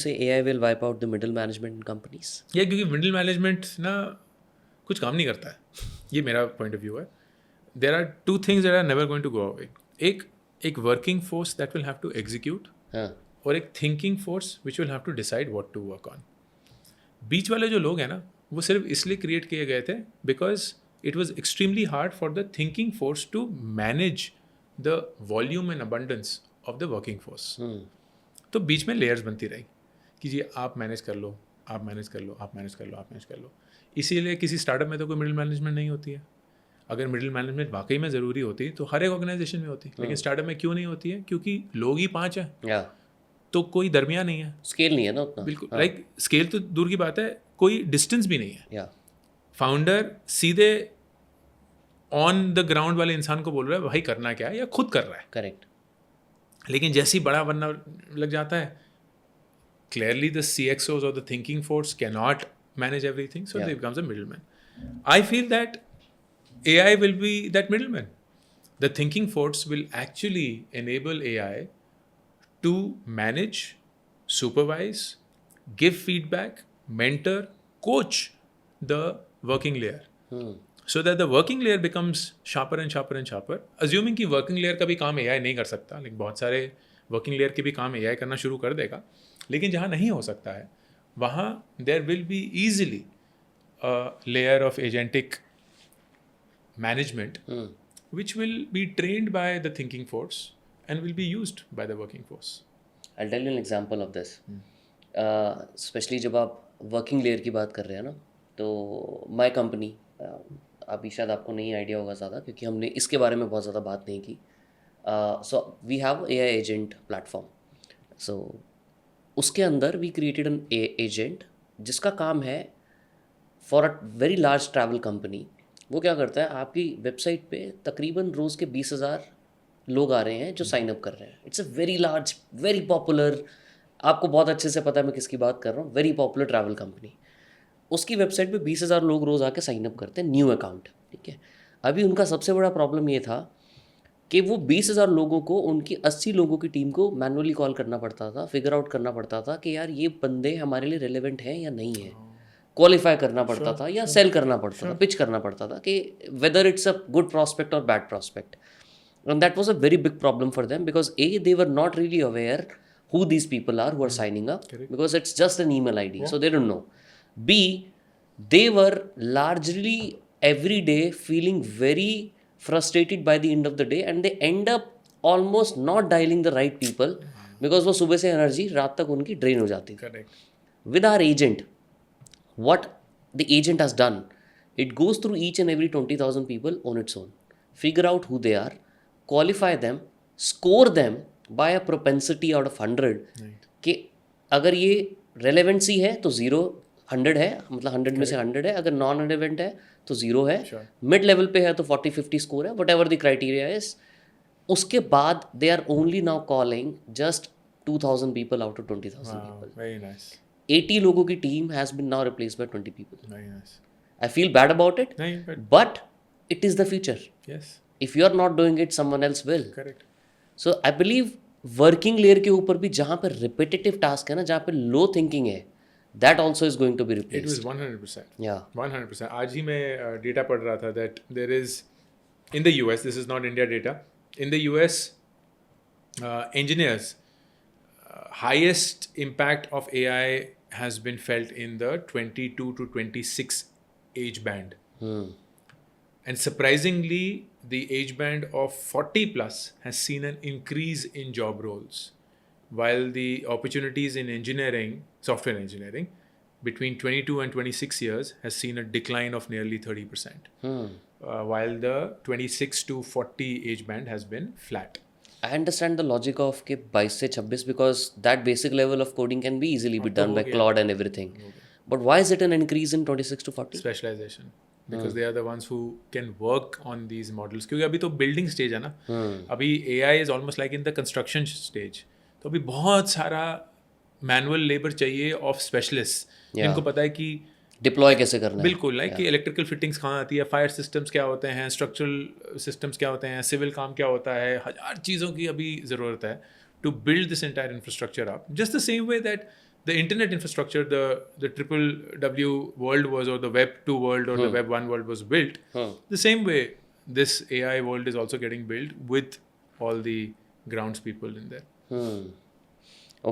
say AI will wipe out the middle management in companies? या क्योंकि middle management ना कुछ काम नहीं करता है, ये मेरा पॉइंट ऑफ व्यू है. There are two things that are never going to go away. एक working force that will have to execute, हाँ. और एक thinking force which will have to decide what to work on. बीच वाले जो लोग हैं ना, वो सिर्फ इसलिए क्रिएट किए गए थे because it was extremely hard for the thinking force to manage the volume and abundance of the working force. तो बीच में लेयर्स बनती रही कि जी आप मैनेज कर लो, आप मैनेज कर लो, आप मैनेज कर लो, आप मैनेज कर लो. इसीलिए किसी स्टार्टअप में तो कोई मिडिल मैनेजमेंट नहीं होती है. अगर मिडिल मैनेजमेंट वाकई में ज़रूरी होती तो हर एक ऑर्गेनाइजेशन में होती, लेकिन स्टार्टअप में क्यों नहीं होती है? क्योंकि लोग ही 5 हैं, या तो कोई दरमिया नहीं है. स्केल नहीं है ना उतना. बिल्कुल, लाइक स्केल तो दूर की बात है, कोई डिस्टेंस भी नहीं है. या फाउंडर सीधे ऑन द ग्राउंड वाले इंसान को बोल रहा है भाई करना क्या है, या खुद कर रहा है. करेक्ट. लेकिन जैसे ही बड़ा बनना लग जाता है, clearly the CXOs or the thinking force cannot manage everything, so they becomes a middleman. I feel that AI will be that middleman. The thinking force will actually enable AI to manage, supervise, give feedback, mentor, coach the working layer. So that the working layer becomes sharper and sharper and sharper. Assuming कि working layer का भी काम AI नहीं कर सकता, लेकिन बहुत सारे working layer के भी काम AI करना शुरू कर देगा. लेकिन जहाँ नहीं हो सकता है, वहाँ there will be easily a layer of agentic management which will be trained by the thinking force and will be used by the working force. I'll tell you an example of this. Especially जब आप working layer की बात कर रहे हैं ना, तो my company, अभी शायद आपको नहीं आइडिया होगा ज़्यादा क्योंकि हमने इसके बारे में बहुत ज़्यादा बात नहीं की. So we have AI agent platform. So उसके अंदर वी क्रिएटेड एन एजेंट जिसका काम है for a very large travel company. वो क्या करता है, आपकी वेबसाइट पे तकरीबन रोज़ के 20,000 लोग आ रहे हैं जो साइन अप कर रहे हैं. It's a very large, very popular, आपको बहुत अच्छे से पता है मैं किसकी बात कर रहा हूँ, वेरी पॉपुलर ट्रैवल कंपनी. उसकी वेबसाइट पे 20,000 लोग रोज़ आके साइन अप करते हैं, न्यू अकाउंट. ठीक है. अभी उनका सबसे बड़ा प्रॉब्लम ये था कि वो 20,000 लोगों को, उनकी 80 लोगों की टीम को मैनुअली कॉल करना पड़ता था, फिगर आउट करना पड़ता था कि यार ये बंदे हमारे लिए रेलेवेंट हैं या नहीं है. क्वालिफाई करना पड़ता था या सेल करना पड़ता था, पिच करना पड़ता था कि whether it's a good prospect और bad prospect. And that was a very big problem for them because they were not really aware who these people are who are signing up. Correct. Because it's just an email ID, so they don't know. B, they were largely every day feeling very frustrated by the end of the day and they end up almost not dialing the right people because वो सुबह से energy रात तक उनकी drain हो जाती. Correct. With our agent, what the agent has done, it goes through each and every 20,000 people on its own, figure out who they are, qualify them, score them by a propensity out of 100. Right. कि अगर ये relevancy है तो 0, 100 है, मतलब 100 में से 100 है. अगर नॉन रेलेवेंट है तो 0 है. Sure. मिड लेवल पे है तो 40-50 स्कोर है, whatever the criteria is. उसके बाद they are only now calling just 2,000 people out of 20,000 Wow, पीपल. very nice. 80 लोगों की team has been now replace by 20 people. Very nice. I feel bad about it, नहीं, but it is the future. yes, If you are not doing it, someone else will. correct. So I believe working layer के ऊपर भी जहाँ पर repetitive task है ना, जहाँ पे लो थिंकिंग है, that also is going to be It was replaced. 100%. या 100%. आज ही मैं डेटा पढ़ रहा था that there is in the US, this is not India data, in the US engineers, highest impact of AI has been felt in the 22 to 26 age band. And surprisingly, the age band of 40 plus has seen an increase in job roles, while the opportunities in engineering, software engineering, between 22 and 26 years has seen a decline of nearly 30%, while the 26 to 40 age band has been flat. I understand the logic of के 22 से 26 because that basic level of coding can be easily be done by cloud and everything. But why is it an increase in 26 to 40? Specialization, because they are the ones who can work on these models. क्योंकि अभी तो building stage है ना, अभी AI is almost like in the construction stage. तो अभी बहुत सारा manual labor चाहिए of specialists, जिनको पता है कि डिप्लॉय कैसे करना है. बिल्कुल, लाइक कि इलेक्ट्रिकल फिटिंग्स कहाँ आती है, फायर सिस्टम्स क्या होते हैं, स्ट्रक्चरल सिस्टम्स क्या होते हैं, सिविल काम क्या होता है, हज़ार चीज़ों की अभी ज़रूरत है to build this entire infrastructure up. Just the same way that the internet infrastructure, the triple W world was, or the Web 2 world, or the Web 1 world was built. The same way, this AI world is also getting built with all the grounds people in there.